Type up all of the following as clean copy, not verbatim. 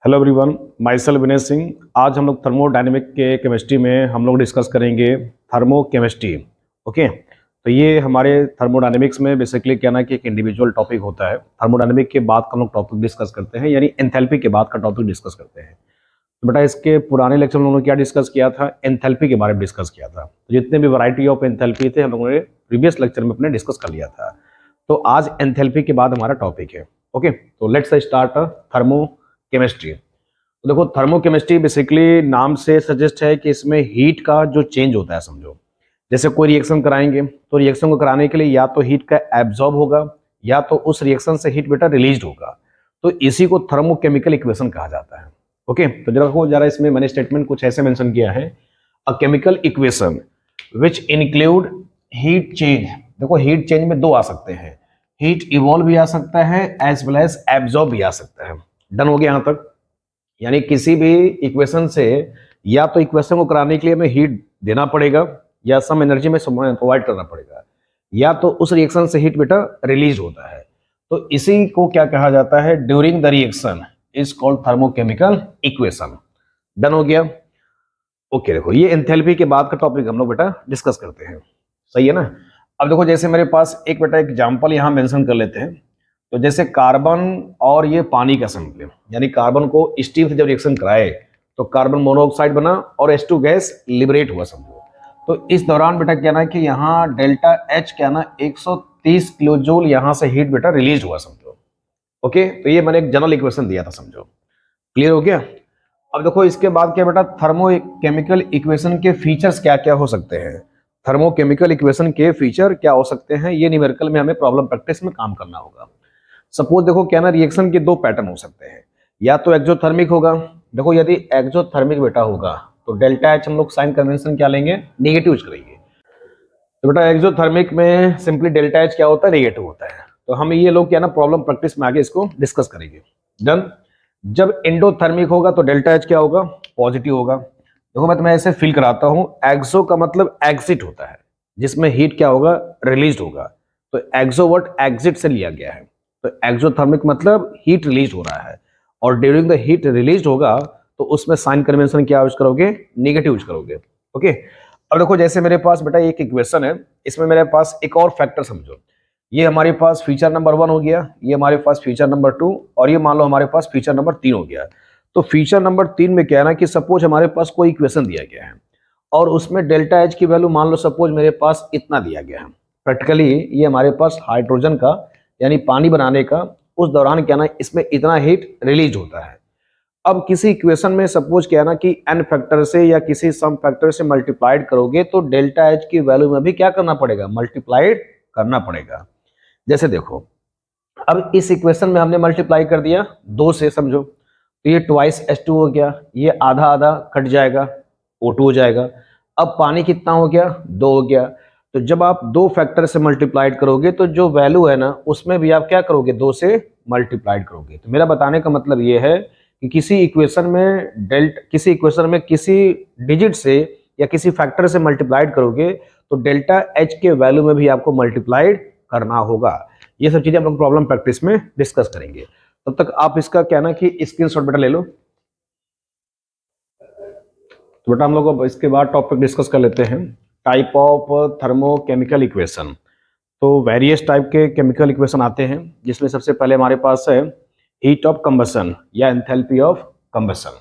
Hello everyone, my self Vinay Singh. आज हम लोग थर्मोडायनेमिक के केमिस्ट्री में हम लोग डिस्कस करेंगे थर्मोकेमिस्ट्री। ओके, तो ये हमारे थर्मोडायनेमिक्स में बेसिकली क्या ना कि एक इंडिविजुअल टॉपिक होता है। थर्मोडायनेमिक के बाद हम लोग टॉपिक डिस्कस करते हैं, यानी एंथैल्पी के बाद का टॉपिक डिस्कस करते हैं। तो बेटा इसके पुराने लेक्चर में हम लोगों ने क्या डिस्कस किया था? एंथैल्पी के बारे में डिस्कस किया था। तो जितने भी वैरायटी ऑफ एंथैल्पी थे हम लोगों ने प्रीवियस लेक्चर में अपने डिस्कस कर लिया था। तो आज एंथैल्पी के बाद हमारा टॉपिक है। ओके, तो लेट्स स्टार्ट थर्मोकेमिस्ट्री। तो देखो, थर्मोकेमिस्ट्री बेसिकली नाम से सजेस्ट है कि इसमें हीट का जो चेंज होता है, समझो जैसे कोई रिएक्शन कराएंगे तो रिएक्शन को कराने के लिए या तो हीट का एब्जॉर्ब होगा या तो उस रिएक्शन से हीट बेटा रिलीज होगा। तो इसी को थर्मोकेमिकल इक्वेशन कहा जाता है। ओके, तो जरा इसमें मैंने स्टेटमेंट कुछ ऐसे मेंशन किया है, a chemical equation which include heat change. देखो, हीट चेंज में दो आ सकते हैं, हीट इवॉल्व भी आ सकता है एज वेल एज एब्जॉर्ब भी आ सकता है। डन हो गया यहां तक? यानी किसी भी इक्वेशन से या तो इक्वेशन को कराने के लिए हमें हीट देना पड़ेगा या सम एनर्जी में प्रोवाइड करना पड़ेगा, या तो उस रिएक्शन से हीट बेटा रिलीज होता है। तो इसी को क्या कहा जाता है? During the reaction is called thermochemical equation. Done हो गया? ओके, देखो ये एंथैल्पी के बाद का टॉपिक हम लोग बेटा डिस्कस करते हैं। सही है ना? अब देखो, जैसे मेरे पास एक बेटा एग्जांपल यहां मेंशन कर लेते हैं। तो जैसे कार्बन और ये पानी का संबंध, यानी कार्बन को स्टीम से जब रिएक्शन कराए तो कार्बन मोनोऑक्साइड बना और H2 गैस लिबरेट हुआ, समझो। तो इस दौरान बेटा क्या ना कि यहाँ डेल्टा H क्या ना 130 किलो जूल यहाँ से हीट बेटा रिलीज हुआ, समझो। ओके, तो ये मैंने एक जनरल इक्वेशन दिया था, समझो। क्लियर हो गया? अब देखो इसके बाद क्या बेटा, थर्मोकेमिकल इक्वेशन के फीचर्स क्या क्या हो सकते हैं। थर्मोकेमिकल इक्वेशन के फीचर क्या हो सकते हैं, ये न्यूमेरिकल में हमें प्रॉब्लम प्रैक्टिस में काम करना होगा। सपोज देखो क्या ना, रिएक्शन के दो पैटर्न हो सकते हैं, या तो एक्सोथर्मिक होगा। देखो, यदि एक्सोथर्मिक बेटा होगा तो डेल्टा एच हम लोग साइन कन्वेंशन क्या लेंगे? नेगेटिव करेंगे। तो बेटा एक्सोथर्मिक में सिंपली डेल्टा एच क्या होता है? नेगेटिव होता है। तो हम ये लोग क्या ना प्रॉब्लम प्रैक्टिस में आगे इसको डिस्कस करेंगे। डन। जब एंडोथर्मिक होगा तो डेल्टा एच क्या होगा? पॉजिटिव होगा। देखो मैं तुम्हें ऐसे फील कराता हूं, एक्सो का मतलब एग्जिट होता है, जिसमें हीट क्या होगा? रिलीज होगा। तो एक्सो वर्ड एग्जिट से लिया गया है। तो एक्सोथर्मिक मतलब हीट रिलीज हो रहा है, और ड्यूरिंग द हीट रिलीज होगा तो उसमें साइन कन्वेंशन क्या यूज करोगे? नेगेटिव यूज करोगे। ओके, अब देखो जैसे मेरे पास बेटा एक इक्वेशन है, इसमें मेरे पास एक और फैक्टर समझो। ये हमारे पास फीचर नंबर 1 हो गया, ये हमारे पास फीचर नंबर 2, और ये मान लो हमारे पास फीचर नंबर 3 हो गया। तो फीचर नंबर 3 में क्या है ना कि सपोज हमारे पास कोई इक्वेशन दिया गया है और उसमें डेल्टा एच की वैल्यू मान लो सपोज मेरे पास इतना दिया गया है। प्रैक्टिकली ये हमारे पास हाइड्रोजन का यानी पानी बनाने का उस दौरान क्या ना इसमें इतना हीट रिलीज होता है। अब किसी इक्वेशन में सपोज क्या है ना कि n फैक्टर से या किसी सम फैक्टर से मल्टीप्लाइड करोगे तो डेल्टा एच की वैल्यू में भी क्या करना पड़ेगा? मल्टीप्लाइड करना पड़ेगा। जैसे देखो, अब इस इक्वेशन में हमने मल्टीप्लाई कर दिया 2 से, समझो। तो ये ट्वाइस H2 हो गया, ये आधा आधा कट जाएगा, O2 हो जाएगा। अब पानी कितना हो गया? 2 हो गया। तो जब आप 2 फैक्टर से मल्टीप्लाइड करोगे तो जो वैल्यू है ना उसमें भी आप क्या करोगे? 2 से मल्टीप्लाइड करोगे। तो मेरा बताने का मतलब ये है कि किसी इक्वेशन में किसी डिजिट से या किसी फैक्टर से मल्टीप्लाइड करोगे तो डेल्टा एच के वैल्यू में भी आपको मल्टीप्लाइड करना होगा। ये सब चीजें हम लोग प्रॉब्लम प्रैक्टिस में डिस्कस करेंगे। तब तक आप इसका क्या ना कि स्क्रीनशॉट बेटा ले लो। तो बेटा हम लोग अब इसके बाद टॉपिक डिस्कस कर लेते हैं, टाइप ऑफ थर्मोकेमिकल इक्वेशन। तो वेरियस टाइप के केमिकल इक्वेशन आते हैं, जिसमें सबसे पहले हमारे पास है हीट ऑफ कंबसन या एंथैल्पी ऑफ कंबसन।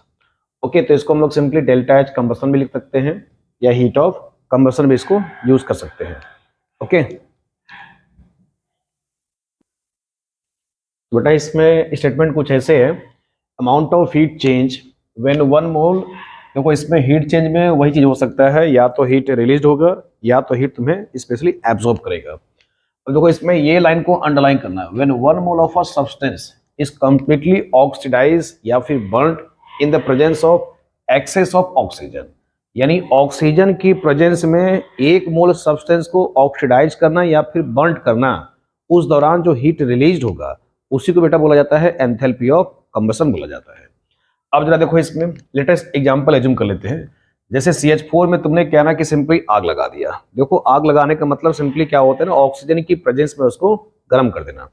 ओके, तो इसको हम लोग सिंपली डेल्टा एच कंबसन भी लिख सकते हैं या हीट ऑफ कंबसन भी इसको यूज कर सकते हैं। ओके, बेटा इसमें स्टेटमेंट कुछ ऐसे है, amount of heat change when 1 मोल। देखो इसमें हीट चेंज में वही चीज हो सकता है, या तो हीट रिलीज होगा या तो हीट तुम्हें स्पेशली एब्जॉर्ब करेगा। अब देखो इसमें ये लाइन को अंडरलाइन करना है, when 1 mole of a substance is completely oxidise या फिर burned in the presence of excess of oxygen. यानी ऑक्सीजन की प्रेजेंस में 1 मोल सब्सटेंस को ऑक्सीडाइज करना या फिर बर्न करना, उस दौरान जो हीट रिलीज होगा उसी को बेटा बोला जाता है एंथैल्पी ऑफ कंबसन बोला जाता है। अब जरा देखो इसमें लेटेस्ट एग्जांपल एज्यूम कर लेते हैं। जैसे CH4 में तुमने क्या ना कि सिंपली आग लगा दिया। देखो आग लगाने का मतलब सिंपली क्या होता है ना, ऑक्सीजन की प्रेजेंस में उसको गर्म कर देना।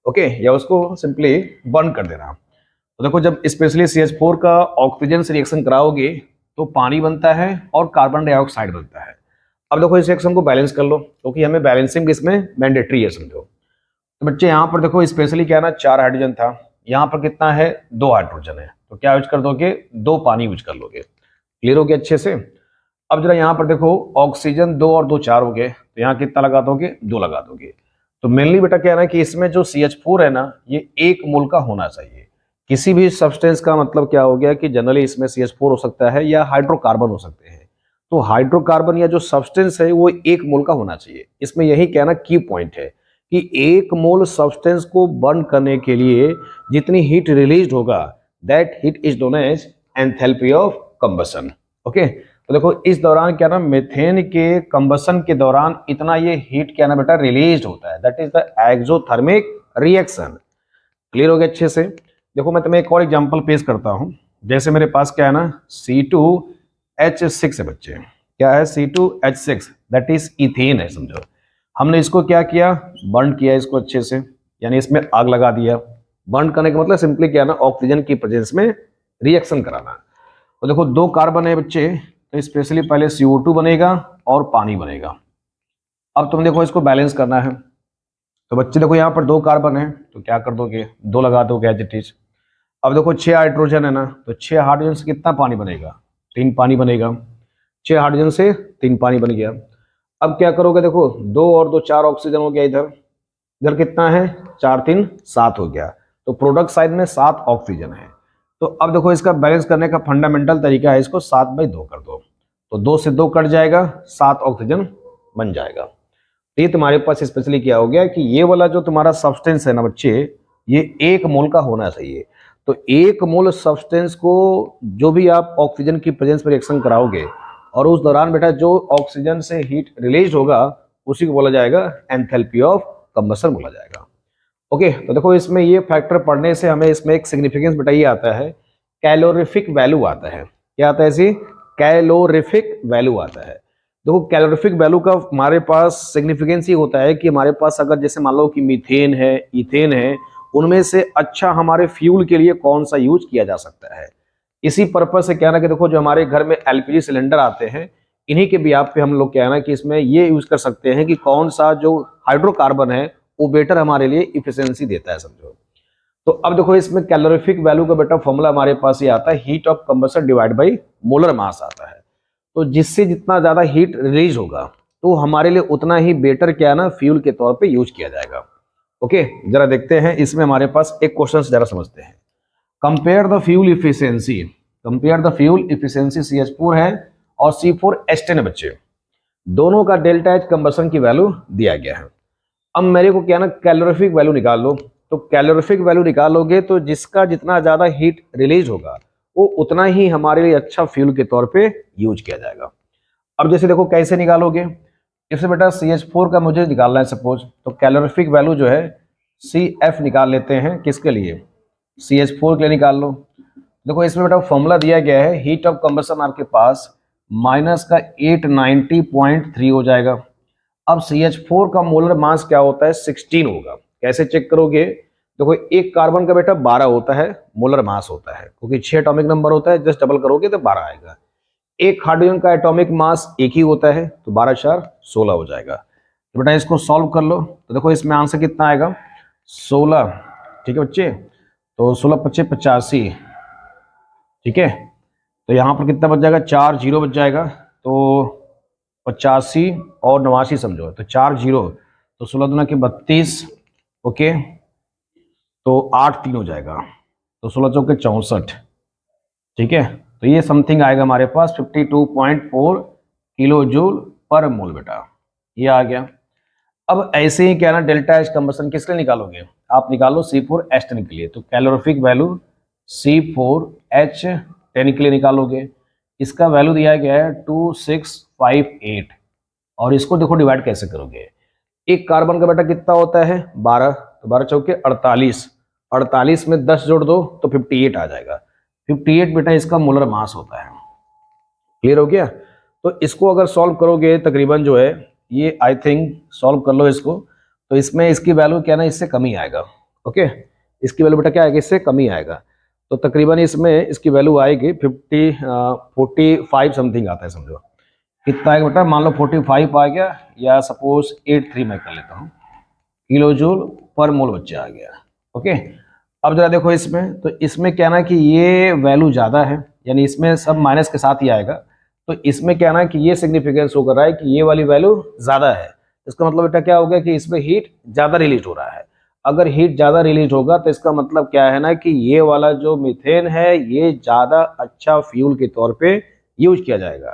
ओके, या उसको सिंपली बर्न कर देना। तो देखो जब स्पेशली CH4 का ऑक्सीजन से रिएक्शन कराओगे तो पानी बनता है और कार्बन डाइऑक्साइड बनता है। अब देखो इस रिएक्शन को बैलेंस कर लो, क्योंकि हमें बैलेंसिंग इसमें मैंडेटरी है समझो। तो बच्चे यहाँ पर देखो स्पेशली क्या है ना, 4 हाइड्रोजन था, यहाँ पर कितना है, 2 हाइड्रोजन है, तो क्या यूज कर दोगे, 2 पानी यूज कर लोगे। क्लियर हो गया अच्छे से। अब जरा यहाँ पर देखो ऑक्सीजन 2 और 2 4 हो गए, तो यहाँ कितना लगा दोगे, 2 लगा दोगे। तो मेनली बेटा क्या है ना कि इसमें जो CH4 है ना, ये 1 मोल का होना चाहिए। किसी भी सब्सटेंस का मतलब क्या हो गया कि जनरली इसमें CH4 हो सकता है या हाइड्रोकार्बन हो सकते हैं। तो हाइड्रोकार्बन या जो सब्सटेंस है वो 1 मोल का होना चाहिए। इसमें यही कहना की पॉइंट है कि 1 मोल सब्सटेंस को बर्न करने के लिए जितनी हीट रिलीज होगा, that heat is known as enthalpy of combustion. Okay, तो देखो इस दौरान क्या ना, मीथेन के कंबशन के दौरान इतना ये हीट क्या ना बेटा रिलीज होता है, that is the exothermic reaction. Clear हो गया अच्छे से। देखो मैं तुम्हें एक और एग्जांपल पेश करता हूं। जैसे मेरे पास क्या है ना, C2H6 है बच्चे, क्या है, C2H6, दैट इज इथेन है समझो। हमने इसको क्या किया, बर्न किया इसको अच्छे से, यानी इसमें आग लगा दिया। बर्न करने का मतलब सिंपली क्या है ना, ऑक्सीजन की प्रेजेंस में रिएक्शन कराना। तो देखो 2 कार्बन है बच्चे, तो स्पेशली पहले CO2 बनेगा और पानी बनेगा। अब तुम देखो इसको बैलेंस करना है, तो बच्चे देखो यहाँ पर 2 कार्बन है, तो क्या कर दोगे, 2 लगा दोगे एज इट इज। अब देखो 6 हाइड्रोजन है ना, तो 6 हाइड्रोजन से कितना पानी बनेगा, 3 पानी बनेगा। 6 हाइड्रोजन से 3 पानी बन गया। अब क्या करोगे, देखो 2 और 2 4 ऑक्सीजन हो गया, इधर इधर कितना है, 4 3 7 हो गया। तो प्रोडक्ट साइड में 7 ऑक्सीजन है। तो अब देखो इसका बैलेंस करने का फंडामेंटल तरीका है, इसको 7/2 कर दो, तो 2 से 2 कट जाएगा, 7 ऑक्सीजन बन जाएगा। तो ये तुम्हारे पास स्पेशली क्या हो गया कि ये वाला जो तुम्हारा सब्सटेंस है ना बच्चे, ये 1 मोल का होना चाहिए। तो 1 मोल सब्सटेंस को जो भी आप ऑक्सीजन की प्रेजेंस में रिएक्शन कराओगे और उस दौरान बेटा जो ऑक्सीजन से हीट रिलीज होगा, उसी को बोला जाएगा एंथैल्पी ऑफ कंबशन बोला जाएगा। ओके, तो देखो इसमें ये फैक्टर पढ़ने से हमें इसमें एक सिग्निफिकेंस बेटा ये आता है, कैलोरीफिक वैल्यू आता है। क्या आता है इसी, कैलोरीफिक वैल्यू आता है। देखो कैलोरीफिक वैल्यू का हमारे पास सिग्निफिकेंस ये होता है कि हमारे पास अगर जैसे मान लो कि मीथेन है, इथेन है, उनमें से अच्छा हमारे फ्यूल के लिए कौन सा यूज किया जा सकता है। इसी पर्पज से क्या ना कि देखो जो हमारे घर में LPG सिलेंडर आते हैं, इन्हीं के भी आप पे हम लोग क्या है ना कि इसमें ये यूज कर सकते हैं कि कौन सा जो हाइड्रोकार्बन है वो बेटर हमारे लिए इफिशियंसी देता है समझो। तो अब देखो इसमें कैलोरीफिक वैल्यू का बेटा फॉर्मूला हमारे पास ये आता है, heat of combustion divide by molar mass आता है। तो जिससे जितना ज्यादा हीट रिलीज होगा तो हमारे लिए उतना ही बेटर क्या है ना, फ्यूल के तौर पे यूज किया जाएगा। ओके, जरा देखते हैं इसमें हमारे पास एक क्वेश्चन जरा समझते हैं। Compare the fuel efficiency, compare the fuel efficiency CH4 है और C4H10 है बच्चे, दोनों का डेल्टा एच कंबशन की वैल्यू दिया गया है। अब मेरे को क्या ना कैलोरीफिक वैल्यू निकाल लो। तो कैलोरीफिक वैल्यू निकालोगे तो जिसका जितना ज्यादा हीट रिलीज होगा वो उतना ही हमारे लिए अच्छा फ्यूल के तौर पे यूज किया जाएगा। अब जैसे देखो कैसे निकालोगे, इससे बेटा CH4 का मुझे निकालना है सपोज, तो कैलोरीफिक वैल्यू जो है CF निकाल लेते हैं, किसके लिए, CH4 के लिए निकाल लो। देखो इसमें बेटा फॉर्मूला दिया गया है, हीट ऑफ कंबशन आपके पास माइनस का 890.3 हो जाएगा। अब CH4 का मोलर मास क्या होता है, 16 होगा। कैसे चेक करोगे, देखो एक कार्बन का बेटा 12 होता है मोलर मास होता है, क्योंकि 6 एटॉमिक नंबर होता है, जस्ट डबल करोगे तो 12 आएगा। एक हाइड्रोजन का एटॉमिक मास एक ही होता है, तो 12 4 16 हो जाएगा। तो बेटा इसको सॉल्व कर लो, तो देखो इसमें आंसर कितना आएगा, 16। ठीक है बच्चे, तो 16 25 85। ठीक है, तो यहाँ पर कितना बच जाएगा, 4 0 बच जाएगा। तो 85 और 89 समझो, तो 4 0, तो 16 दूना की 32। ओके, तो 8 3 हो जाएगा, तो 16 चौके 64। ठीक है, तो ये समथिंग आएगा हमारे पास 52.4 किलो जूल पर मोल बेटा, ये आ गया। अब ऐसे ही क्या ना डेल्टा एच कंबशन किसके लिए निकालोगे, आप निकालो C4H10 के लिए। तो कैलोरीफिक वैल्यू C4H10 के लिए निकालोगे, इसका वैल्यू दिया गया है 2658। और इसको देखो डिवाइड कैसे करोगे, एक कार्बन का बेटा कितना होता है 12, तो 12 चौके 48, 48 में 10 जोड़ दो तो 58 आ जाएगा। 58 बेटा इसका मोलर मास होता है। क्लियर हो गया। तो इसको अगर सॉल्व करोगे तकरीबन जो है ये आई थिंक सॉल्व कर लो इसको, तो इसमें इसकी वैल्यू क्या ना इससे कम ही आएगा। ओके, इसकी वैल्यू बेटा क्या आएगा, इससे कम ही आएगा। तो तकरीबन इसमें इसकी वैल्यू आएगी 45 समथिंग आता है समझो। कितना आएगा बेटा, मान लो 45 आ गया, या सपोज 83 मैं कर लेता हूँ, किलो जूल पर मोल बच्चे आ गया। ओके, अब जरा देखो इसमें, तो इसमें क्या ना कि ये वैल्यू ज़्यादा है, यानी इसमें सब माइनस के साथ ही आएगा। तो इसमें क्या ना कि ये सिग्निफिकेंस शो कर रहा है कि ये वाली वैल्यू ज़्यादा है। इसका मतलब बेटा क्या हो गया कि इसमें हीट ज़्यादा रिलीज हो रहा है। अगर हीट ज़्यादा रिलीज होगा तो इसका मतलब क्या है ना कि ये वाला जो मीथेन है ये ज़्यादा अच्छा फ्यूल के तौर पे यूज किया जाएगा।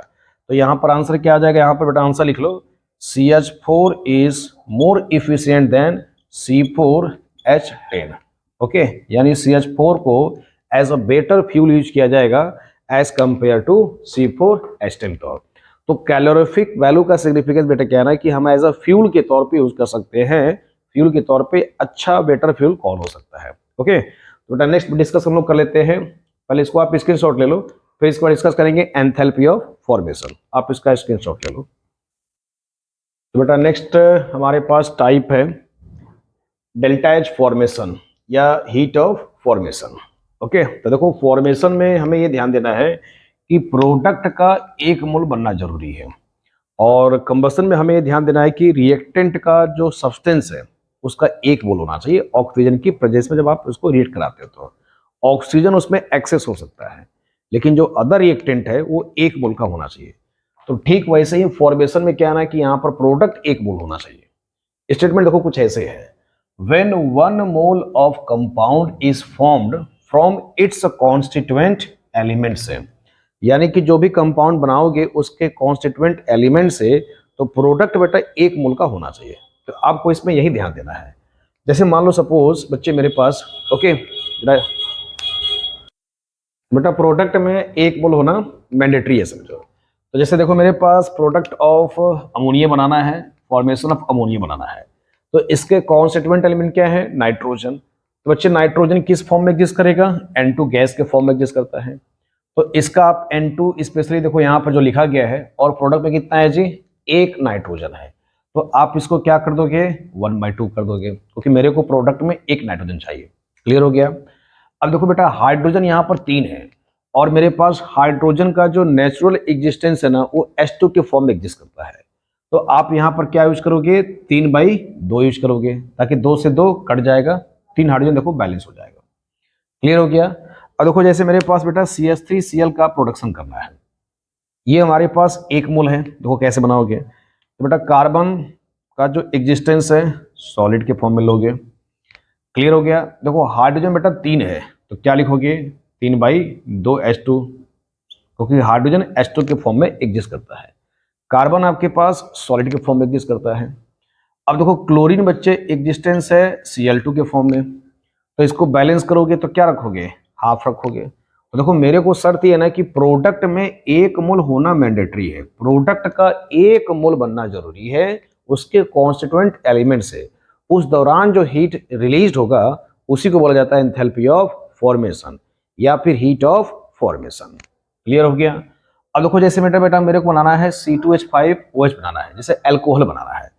तो यहाँ पर आंसर क्या आ जाएगा, यहाँ पर बेटा आंसर लिख लो, CH4 is more efficient than C4H10। Okay, यानी CH4 को as a better fuel use किया जाएगा एज कंपेयर टू C4H10 तौर। तो कैलोरीफिक वैल्यू का सिग्निफिकेंस बेटा क्या है ना कि हम एज अ फ्यूल के तौर पे यूज कर सकते हैं, फ्यूल के तौर पे अच्छा बेटर फ्यूल कौन हो सकता है। ओके, तो बेटा नेक्स्ट डिस्कस हम लोग कर लेते हैं। पहले इसको आप स्क्रीनशॉट ले लो, फिर इसको डिस्कस करेंगे एंथैल्पी ऑफ फॉर्मेशन। आप इसका स्क्रीनशॉट ले लो। तो बेटा नेक्स्ट हमारे पास टाइप है डेल्टा एच फॉर्मेशन या हीट ऑफ फॉर्मेशन। ओके, तो देखो फॉर्मेशन में हमें ये ध्यान देना है कि प्रोडक्ट का एक मोल बनना जरूरी है, और कंबसन में हमें ये ध्यान देना है कि रिएक्टेंट का जो सब्सटेंस है उसका एक मोल होना चाहिए ऑक्सीजन की प्रेजेंस में। जब आप उसको रिएक्ट कराते हो तो ऑक्सीजन उसमें एक्सेस हो सकता है, लेकिन जो अदर रिएक्टेंट है वो एक मोल का होना चाहिए। तो ठीक वैसे ही फॉर्मेशन में क्या है ना कि यहाँ पर प्रोडक्ट एक मोल होना चाहिए। स्टेटमेंट देखो कुछ ऐसे है, when 1 mole of compound is formed from its constituent elements से, यानी कि जो भी कंपाउंड बनाओगे उसके कॉन्स्टिट्यूएंट एलिमेंट से, तो प्रोडक्ट बेटा एक मोल का होना चाहिए। तो आपको इसमें यही ध्यान देना है। जैसे मान लो सपोज बच्चे मेरे पास, ओके बेटा प्रोडक्ट में एक मोल होना मैंडेटरी है समझो। तो जैसे देखो मेरे पास प्रोडक्ट ऑफ अमोनिया बनाना है, फॉर्मेशन ऑफ अमोनिया बनाना है, तो इसके कॉन्स्टिट्यूएंट एलिमेंट क्या है, नाइट्रोजन। तो बच्चे नाइट्रोजन किस फॉर्म में एग्जिस्ट करेगा, N2 गैस के फॉर्म में एग्जिस्ट करता है। तो इसका आप N2 स्पेशली देखो यहाँ पर जो लिखा गया है, और प्रोडक्ट में कितना है जी, एक नाइट्रोजन है। तो आप इसको क्या कर दोगे, 1/2 कर दोगे, क्योंकि मेरे को प्रोडक्ट में एक नाइट्रोजन चाहिए। क्लियर हो गया। अब देखो बेटा हाइड्रोजन यहाँ पर 3 है, और मेरे पास हाइड्रोजन का जो नेचुरल एग्जिस्टेंस है ना वो H2 के फॉर्म में एग्जिस्ट करता है। तो आप यहाँ पर क्या यूज करोगे, 3/2 यूज करोगे, ताकि 2 से 2 कट जाएगा, 3 हाइड्रोजन देखो बैलेंस हो जाएगा। क्लियर हो गया। अब देखो जैसे मेरे पास बेटा CH3Cl का प्रोडक्शन करना है, ये हमारे पास एक मोल है। देखो कैसे बनाओगे, तो बेटा कार्बन का जो एग्जिस्टेंस है सॉलिड के फॉर्म में लोगे। क्लियर हो गया। देखो हाइड्रोजन बेटा 3 है, तो क्या लिखोगे, 3/2 H2, क्योंकि हाइड्रोजन H2 के फॉर्म में एग्जिस्ट करता है। कार्बन आपके पास सॉलिड के फॉर्म में एग्जिस्ट करता है। अब देखो क्लोरीन बच्चे एग्जिस्टेंस है Cl2 के फॉर्म में, तो इसको बैलेंस करोगे तो क्या रखोगे, हाफ रखोगे। तो देखो मेरे को शर्त ये है ना कि प्रोडक्ट में एक मोल होना मैंडेटरी है, प्रोडक्ट का एक मोल बनना जरूरी है उसके कॉन्स्टिट्यूएंट एलिमेंट से। उस दौरान जो हीट रिलीज होगा उसी को बोला जाता है एंथैल्पी ऑफ फॉर्मेशन या फिर हीट ऑफ फॉर्मेशन। क्लियर हो गया। अब देखो जैसे बेटा मेरे को बनाना है C2H5OH बनाना है, जैसे अल्कोहल बनाना है।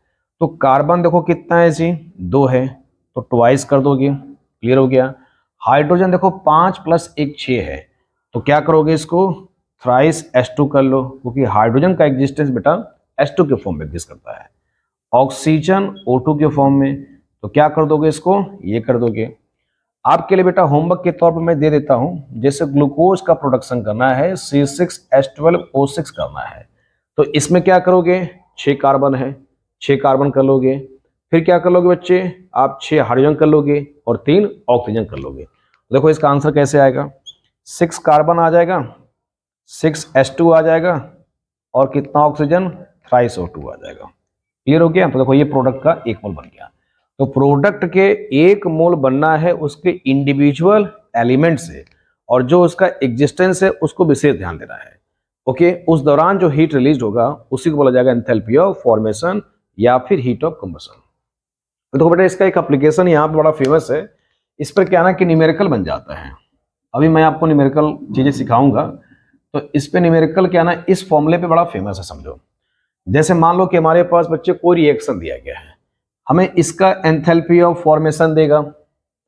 तो कार्बन देखो कितना है जी, 2 है, तो ट्वाइस कर दोगे। क्लियर हो गया। हाइड्रोजन देखो 5 + 1 6 है, तो क्या करोगे, इसको थ्राइस H2 कर लो, क्योंकि हाइड्रोजन का एग्जिस्टेंस बेटा H2 के फॉर्म में एग्जिस्ट करता है। ऑक्सीजन O2 के फॉर्म में, तो क्या कर दोगे, इसको ये कर दोगे। आपके लिए बेटा होमवर्क के तौर पर मैं दे देता हूं, जैसे ग्लूकोज का प्रोडक्शन करना है C6H12O6 करना है, तो इसमें क्या करोगे, 6 कार्बन है, 6 कार्बन कर लोगे। फिर क्या कर लोगे बच्चे, आप 6 हाइड्रोजन कर लोगे और 3 ऑक्सीजन कर लोगे। देखो इसका आंसर कैसे आएगा, 6 कार्बन आ जाएगा, 6H2 आ जाएगा, और कितना ऑक्सीजन, थ्राइस O2 आ जाएगा। क्लियर हो गया। तो देखो ये प्रोडक्ट का एक मोल बन गया। तो प्रोडक्ट के एक मोल बनना है उसके इंडिविजुअल एलिमेंट से, और जो उसका एग्जिस्टेंस है उसको विशेष ध्यान देना है। ओके, उस दौरान जो हीट रिलीज होगा उसी को बोला जाएगा एंथैल्पी ऑफ फॉर्मेशन या फिर हीट ऑफ कंबशन। तो देखो बेटा इसका एक एप्लीकेशन यहाँ पे बड़ा फेमस है, इस पर क्या ना कि न्यूमेरिकल बन जाता है। अभी मैं आपको न्यूमेरिकल चीजें सिखाऊंगा, तो इस पे न्यूमेरिकल क्या ना इस फॉर्मूले पे बड़ा फेमस है समझो। जैसे मान लो कि हमारे पास बच्चे कोई रिएक्शन दिया गया है, हमें इसका एंथैल्पी ऑफ फॉर्मेशन देगा,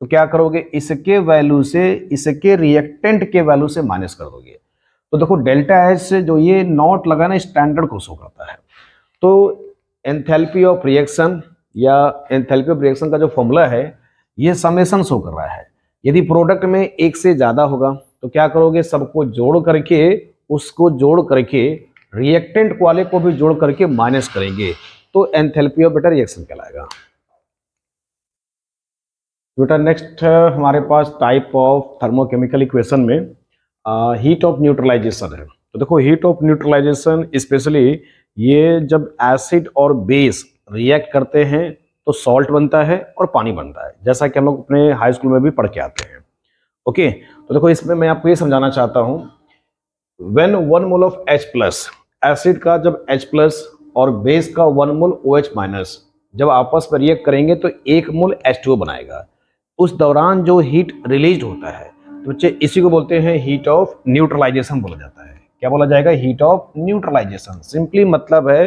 तो क्या करोगे, इसके वैल्यू से इसके रिएक्टेंट के वैल्यू से माइनस कर दोगे। तो देखो डेल्टा एच से जो ये नॉट लगा ना, स्टैंडर्ड को शो करता है। तो एंथैल्पी ऑफ रिएक्शन या एंथैल्पी ऑफ रिएक्शन का जो फॉर्मूला है ये समेशन शो कर रहा है। यदि प्रोडक्ट में एक से ज़्यादा होगा तो क्या करोगे, सबको जोड़ करके, उसको जोड़ करके रिएक्टेंट वाले को भी जोड़ करके माइनस करेंगे, तो एंथैल्पी ऑफ बेटा रिएक्शन कहलाएगा। बेटा नेक्स्ट हमारे पास टाइप ऑफ थर्मोकेमिकल इक्वेशन में हीट ऑफ न्यूट्रलाइजेशन है। तो देखो हीट ऑफ न्यूट्रलाइजेशन स्पेशली ये जब एसिड और बेस रिएक्ट करते हैं तो सॉल्ट बनता है और पानी बनता है, जैसा कि हम लोग अपने हाई स्कूल में भी पढ़ के आते हैं। ओके, तो देखो इसमें मैं आपको ये समझाना चाहता हूँ, when 1 mole of H plus, acid का जब H प्लस और बेस का 1 मोल OH माइनस जब आपस में रिएक्ट करेंगे तो 1 मोल H2O बनाएगा। उस दौरान जो हीट रिलीज होता है तो बच्चे इसी को बोलते हैं हीट ऑफ न्यूट्रलाइजेशन बोला जाता है। क्या बोला जाएगा, हीट ऑफ न्यूट्रलाइजेशन। सिंपली मतलब है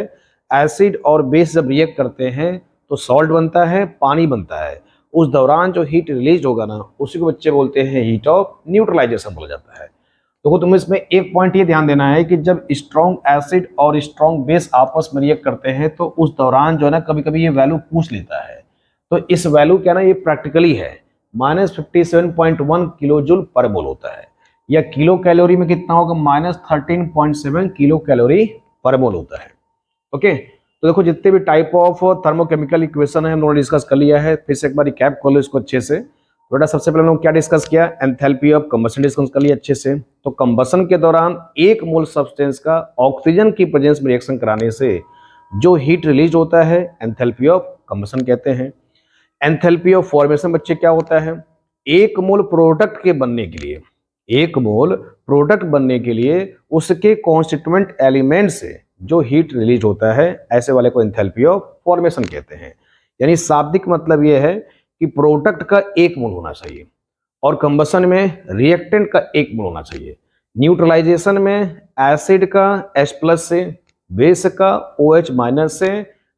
एसिड और बेस जब रिएक्ट करते हैं तो सॉल्ट बनता है, पानी बनता है, उस दौरान जो हीट रिलीज होगा ना उसी को बच्चे बोलते हैं हीट ऑफ न्यूट्रलाइजेशन बोला जाता है। तो तुम्हें इसमें एक पॉइंट ये ध्यान देना है कि जब स्ट्रॉन्ग एसिड और स्ट्रॉन्ग बेस आपस में रिएक्ट करते हैं तो उस दौरान जो है ना कभी कभी ये वैल्यू पूछ लेता है। तो इस वैल्यू क्या ना, ये प्रैक्टिकली है -57.1 किलो जूल पर मोल होता है, या किलो कैलोरी में कितना होगा, -13.7 किलो कैलोरी पर मोल होता है। ओके, तो देखो जितने भी टाइप ऑफ थर्मोकेमिकल इक्वेशन है हम लोगों ने डिस्कस कर लिया है। फिर से एक बार रिकैप कर लो इसको अच्छे से। बेटा सबसे पहले हम लोग क्या डिस्कस किया, एंथैल्पी ऑफ कंबशन डिस्कस कर लिया अच्छे से। तो कंबशन के दौरान 1 मोल सब्सटेंस का ऑक्सीजन की प्रेजेंस में रिएक्शन कराने से जो हीट रिलीज होता है एंथैल्पी ऑफ कंबशन कहते हैं। एंथैल्पी ऑफ फॉर्मेशन बच्चे क्या होता है, 1 मोल प्रोडक्ट के बनने के लिए, 1 मोल प्रोडक्ट बनने के लिए उसके कॉन्स्टिट्यूएंट एलिमेंट से जो हीट रिलीज होता है ऐसे वाले को एंथैल्पी ऑफ फॉर्मेशन कहते हैं। यानी शाब्दिक मतलब यह है कि प्रोडक्ट का 1 मोल होना चाहिए और कंबशन में रिएक्टेंट का 1 मोल होना चाहिए। न्यूट्रलाइजेशन में एसिड का H प्लस से, बेस का OH माइनस से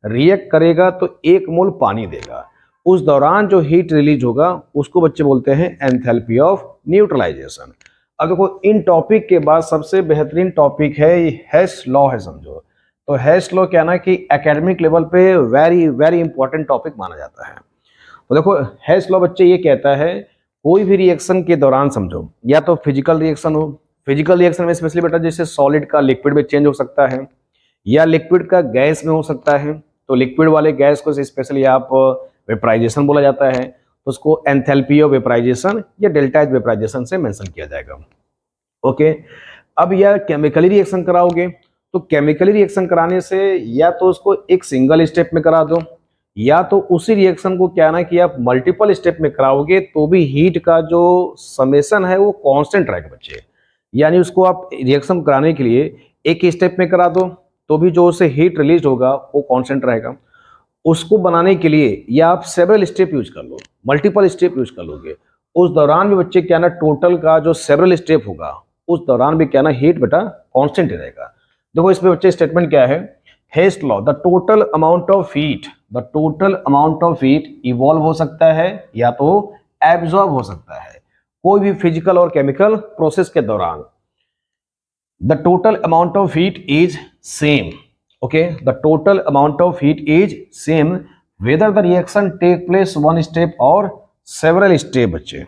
रिएक्ट करेगा तो 1 मोल पानी देगा। उस दौरान जो हीट रिलीज होगा उसको बच्चे बोलते हैं एंथैल्पी ऑफ न्यूट्रलाइजेशन। अब देखो इन टॉपिक के बाद सबसे बेहतरीन टॉपिक है हेस लॉ है, समझो। तो हेस लॉ क्या ना कि एकेडमिक लेवल पे वेरी वेरी इंपॉर्टेंट टॉपिक माना जाता है। तो देखो हेस लॉ बच्चे ये कहता है कोई भी रिएक्शन के दौरान समझो, या तो फिजिकल रिएक्शन हो, फिजिकल रिएक्शन में स्पेशली बेटा जैसे सॉलिड का लिक्विड में चेंज हो सकता है, या लिक्विड का गैस में हो सकता है। तो लिक्विड वाले गैस को स्पेशली आप वेपराइजेशन बोला जाता है, तो उसको एंथैल्पी ऑफ वेपराइजेशन या डेल्टा एच वेपराइजेशन से मेंशन किया जाएगा। ओके, अब यह केमिकली रिएक्शन कराओगे तो केमिकली रिएक्शन कराने से या तो उसको एक सिंगल स्टेप में करा दो, या तो उसी रिएक्शन को क्या ना कि आप मल्टीपल स्टेप में कराओगे तो भी हीट का जो समेशन है वो कांस्टेंट रहेगा बच्चे। यानी उसको आप रिएक्शन कराने के लिए एक स्टेप में करा दो तो भी जो उससे हीट रिलीज होगा वो कांस्टेंट रहेगा। उसको बनाने के लिए या आप सेवरल स्टेप यूज कर लो, मल्टीपल स्टेप यूज कर लोगे, उस दौरान भी बच्चे क्या ना टोटल का जो सेवरल स्टेप होगा उस दौरान भी क्या ना हीट बेटा कांस्टेंट रहेगा। देखो इसमें बच्चे स्टेटमेंट क्या है, Hess law, the total amount of heat evolve हो सकता है या तो एब्जॉर्ब हो सकता है कोई भी फिजिकल और केमिकल प्रोसेस के दौरान। The total amount of heat is same, okay, the total amount of heat is same whether the reaction take place one step or several step बच्चे।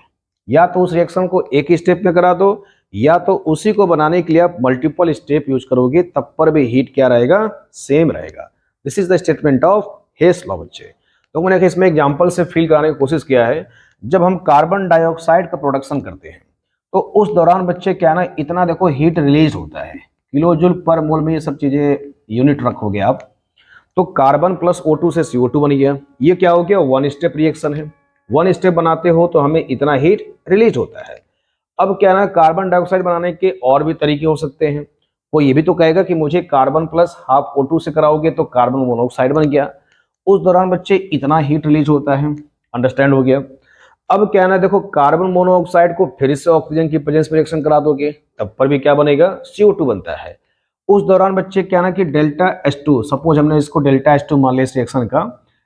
या तो उस रिएक्शन को एक स्टेप में करा दो या तो उसी को बनाने के लिए आप मल्टीपल स्टेप यूज करोगे तब पर भी हीट क्या रहेगा, सेम रहेगा। This is the statement of Hess law बच्चे। तो मैंने इसमें एग्जांपल से फील कराने की कोशिश किया है। जब हम कार्बन डाइऑक्साइड का प्रोडक्शन करते हैं तो उस दौरान बच्चे क्या ना इतना देखो हीट रिलीज होता है, किलो जूल पर मोल में ये सब चीजें यूनिट रखोगे आप। तो कार्बन प्लस O2 से CO2 बन गया, ये क्या हो गया, 1 स्टेप रिएक्शन है। 1 स्टेप बनाते हो तो हमें इतना हीट रिलीज होता है। अब क्या ना कार्बन डाइऑक्साइड बनाने के और भी तरीके हो सकते हैं। वो ये भी तो कहेगा कि मुझे कार्बन प्लस हाफ O2 से कराओगे तो कार्बन मोनोऑक्साइड बन गया, उस दौरान बच्चे इतना हीट रिलीज होता है। अंडरस्टैंड हो गया। अब क्या ना देखो कार्बन मोनोऑक्साइड को फिर से ऑक्सीजन की प्रेजेंस में रिएक्शन करा दोगे तब पर भी क्या बनेगा, CO2 बनता है। उस दौरान बच्चे क्या ना कि डेल्टा H2, सपोज हमने इसको डेल्टा H2 मान लिया इस रिएक्शन का,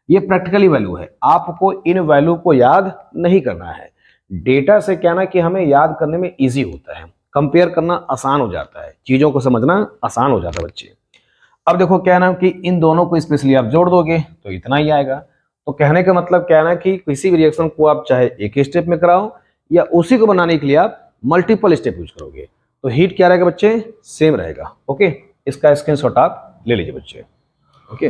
ये प्रैक्टिकली वैल्यू है, आपको इन वैल्यू को याद नहीं करना है। डेटा से क्या ना कि हमें याद करने में इजी होता है, कंपेयर करना आसान हो जाता है, चीजों को समझना आसान हो जाता है बच्चे। अब देखो क्या ना कि इन दोनों को स्पेशली आप जोड़ दोगे तो इतना ही आएगा। तो कहने का मतलब क्या है ना कि किसी भी रिएक्शन को आप चाहे एक ही स्टेप में कराओ या उसी को बनाने के लिए आप मल्टीपल स्टेप यूज करोगे तो हीट क्या रहेगा बच्चे, सेम रहेगा। ओके, इसका स्क्रीनशॉट आप ले लीजिए बच्चे। ओके।